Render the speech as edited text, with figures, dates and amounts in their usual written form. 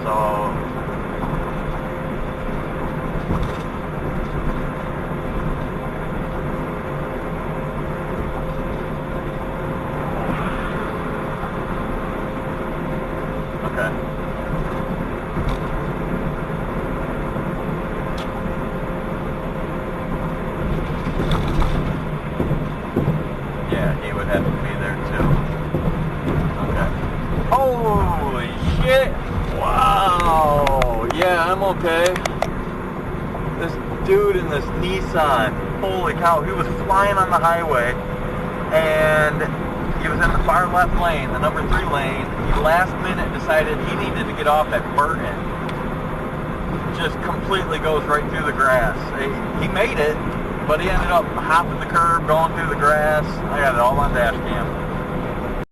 So yeah, he would have to be there too. Okay. Holy shit! Wow! Yeah, I'm okay. This dude in this Nissan, holy cow, he was flying on the highway, and he was in the far left lane, the number 3 lane. He last minute decided he needed to get off at Burton. Just completely goes right through the grass. He made it, but he ended up hopping the curb, going through the grass. I got it all on dash cam.